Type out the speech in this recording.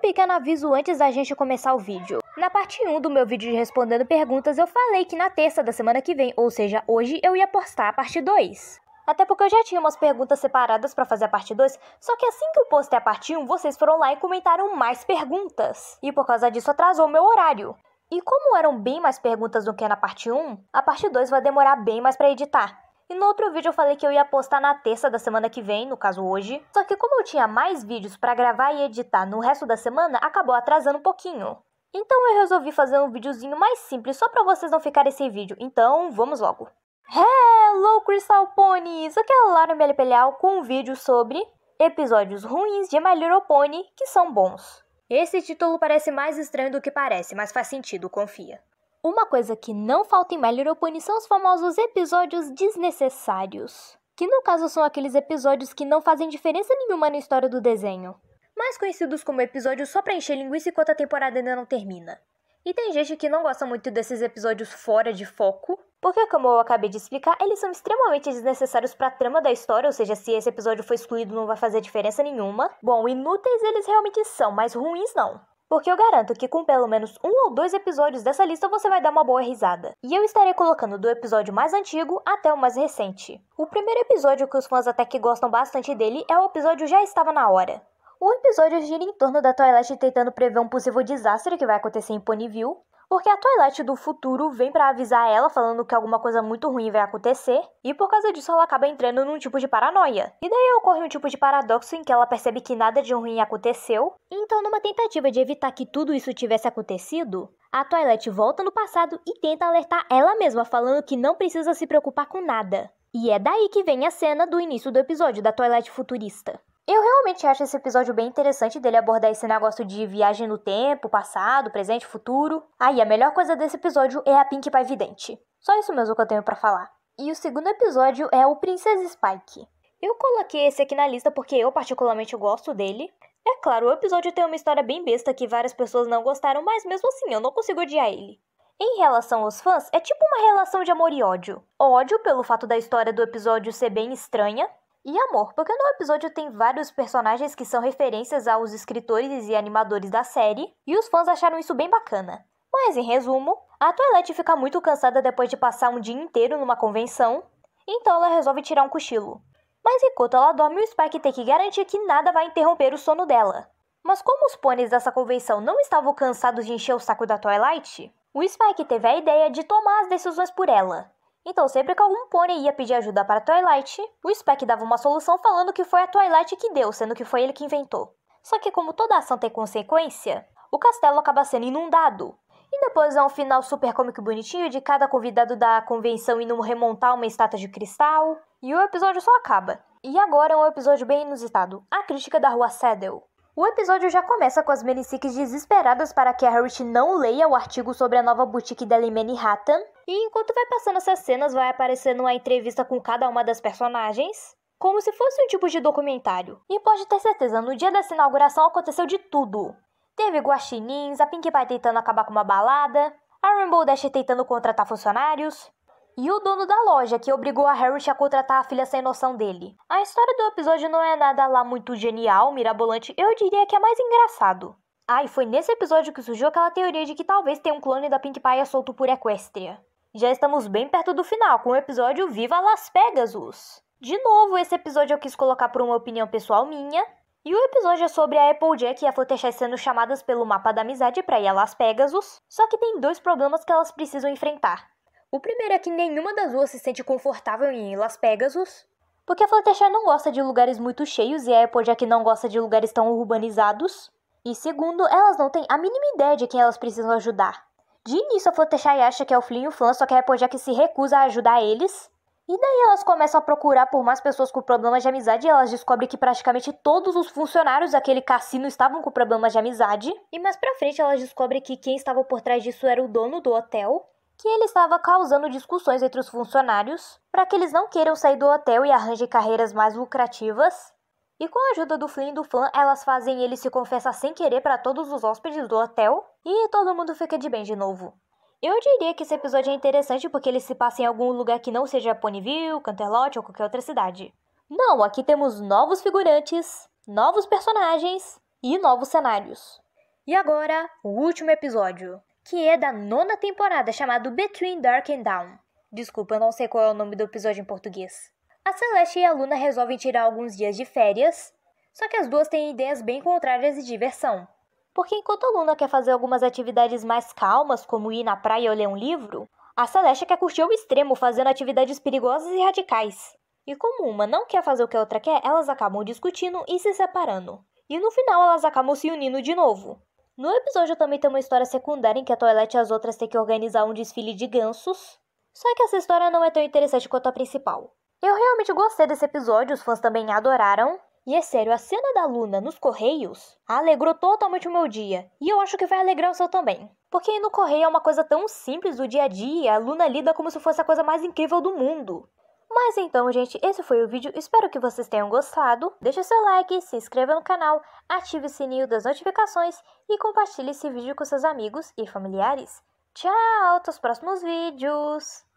pequeno aviso antes da gente começar o vídeo. Na parte 1 do meu vídeo de respondendo perguntas, eu falei que na terça da semana que vem, ou seja, hoje, eu ia postar a parte 2. Até porque eu já tinha umas perguntas separadas pra fazer a parte 2, só que assim que eu postei a parte 1, vocês foram lá e comentaram mais perguntas. E por causa disso atrasou o meu horário. E como eram bem mais perguntas do que na parte 1, a parte 2 vai demorar bem mais pra editar. E no outro vídeo eu falei que eu ia postar na terça da semana que vem, no caso hoje. Só que como eu tinha mais vídeos pra gravar e editar no resto da semana, acabou atrasando um pouquinho. Então eu resolvi fazer um videozinho mais simples, só pra vocês não ficarem sem vídeo. Então, vamos logo. Hello, Crystal Ponies! Aqui é a Lara MLPLeal com um vídeo sobre episódios ruins de My Little Pony que são bons. Esse título parece mais estranho do que parece, mas faz sentido, confia. Uma coisa que não falta em My Little Pony são os famosos episódios desnecessários. Que no caso são aqueles episódios que não fazem diferença nenhuma na história do desenho. Mais conhecidos como episódios só pra encher linguiça enquanto a temporada ainda não termina. E tem gente que não gosta muito desses episódios fora de foco, porque como eu acabei de explicar, eles são extremamente desnecessários pra trama da história, ou seja, se esse episódio for excluído não vai fazer diferença nenhuma. Bom, inúteis eles realmente são, mas ruins não. Porque eu garanto que com pelo menos 1 ou 2 episódios dessa lista você vai dar uma boa risada. E eu estarei colocando do episódio mais antigo até o mais recente. O primeiro episódio que os fãs até que gostam bastante dele é o episódio Já Estava na Hora. O episódio gira em torno da Twilight tentando prever um possível desastre que vai acontecer em Ponyville, porque a Twilight do futuro vem pra avisar ela falando que alguma coisa muito ruim vai acontecer, e por causa disso ela acaba entrando num tipo de paranoia. E daí ocorre um tipo de paradoxo em que ela percebe que nada de ruim aconteceu, então numa tentativa de evitar que tudo isso tivesse acontecido, a Twilight volta no passado e tenta alertar ela mesma falando que não precisa se preocupar com nada. E é daí que vem a cena do início do episódio da Twilight futurista. Eu realmente acho esse episódio bem interessante dele abordar esse negócio de viagem no tempo, passado, presente, futuro. E a melhor coisa desse episódio é a Pinkie Pie vidente. Só isso mesmo que eu tenho pra falar. E o segundo episódio é o Princesa Spike. Eu coloquei esse aqui na lista porque eu particularmente gosto dele. É claro, o episódio tem uma história bem besta que várias pessoas não gostaram, mas mesmo assim eu não consigo odiar ele. Em relação aos fãs, é tipo uma relação de amor e ódio. Ódio pelo fato da história do episódio ser bem estranha, e amor, porque no episódio tem vários personagens que são referências aos escritores e animadores da série, e os fãs acharam isso bem bacana. Mas, em resumo, a Twilight fica muito cansada depois de passar um dia inteiro numa convenção, então ela resolve tirar um cochilo. Mas enquanto ela dorme, o Spike tem que garantir que nada vai interromper o sono dela. Mas como os pôneis dessa convenção não estavam cansados de encher o saco da Twilight, o Spike teve a ideia de tomar as decisões por ela. Então, sempre que algum pônei ia pedir ajuda para a Twilight, o Spike dava uma solução falando que foi a Twilight que deu, sendo que foi ele que inventou. Só que como toda ação tem consequência, o castelo acaba sendo inundado. E depois é um final super cômico e bonitinho de cada convidado da convenção indo remontar uma estátua de cristal. E o episódio só acaba. E agora é um episódio bem inusitado, a crítica da Rua Saddle. O episódio já começa com as Menisikes desesperadas para que a Harriet não leia o artigo sobre a nova boutique dela em Manhattan. E enquanto vai passando essas cenas, vai aparecendo uma entrevista com cada uma das personagens, como se fosse um tipo de documentário. E pode ter certeza, no dia dessa inauguração aconteceu de tudo. Teve guaxinins, a Pinkie Pie tentando acabar com uma balada, a Rainbow Dash tentando contratar funcionários, e o dono da loja, que obrigou a Harriet a contratar a filha sem noção dele. A história do episódio não é nada lá muito genial, mirabolante, eu diria que é mais engraçado. E foi nesse episódio que surgiu aquela teoria de que talvez tenha um clone da Pinkie Pie solto por Equestria. Já estamos bem perto do final, com o episódio Viva Las Pegasus! De novo, esse episódio eu quis colocar por uma opinião pessoal minha, e o episódio é sobre a Applejack e a Fluttershy sendo chamadas pelo mapa da amizade para ir a Las Pegasus, só que tem 2 problemas que elas precisam enfrentar. O primeiro é que nenhuma das duas se sente confortável em Las Pegasus, porque a Fluttershy não gosta de lugares muito cheios e a Applejack não gosta de lugares tão urbanizados. E segundo, elas não têm a mínima ideia de quem elas precisam ajudar. De início, a Fluttershy acha que é o Flynn e o Flan, só que a Applejack se recusa a ajudar eles. E daí elas começam a procurar por mais pessoas com problemas de amizade e elas descobrem que praticamente todos os funcionários daquele cassino estavam com problemas de amizade. E mais pra frente elas descobrem que quem estava por trás disso era o dono do hotel, que ele estava causando discussões entre os funcionários para que eles não queiram sair do hotel e arranjem carreiras mais lucrativas. E com a ajuda do Flynn e do Flan, elas fazem ele se confessar sem querer para todos os hóspedes do hotel e todo mundo fica de bem de novo. Eu diria que esse episódio é interessante porque ele se passa em algum lugar que não seja Ponyville, Canterlot ou qualquer outra cidade. Não, aqui temos novos figurantes, novos personagens e novos cenários. E agora, o último episódio, que é da 9ª temporada, chamado Between Dark and Dawn. Desculpa, eu não sei qual é o nome do episódio em português. A Celeste e a Luna resolvem tirar alguns dias de férias, só que as duas têm ideias bem contrárias de diversão. Porque enquanto a Luna quer fazer algumas atividades mais calmas, como ir na praia ou ler um livro, a Celeste quer curtir ao extremo, fazendo atividades perigosas e radicais. E como uma não quer fazer o que a outra quer, elas acabam discutindo e se separando. E no final elas acabam se unindo de novo. No episódio também tem uma história secundária em que a Toilette e as outras têm que organizar um desfile de gansos. Só que essa história não é tão interessante quanto a principal. Eu realmente gostei desse episódio, os fãs também adoraram. E é sério, a cena da Luna nos Correios alegrou totalmente o meu dia. E eu acho que vai alegrar o seu também. Porque ir no Correio é uma coisa tão simples do dia a dia, a Luna lida como se fosse a coisa mais incrível do mundo. Mas então, gente, esse foi o vídeo, espero que vocês tenham gostado. Deixe seu like, se inscreva no canal, ative o sininho das notificações e compartilhe esse vídeo com seus amigos e familiares. Tchau, até os próximos vídeos!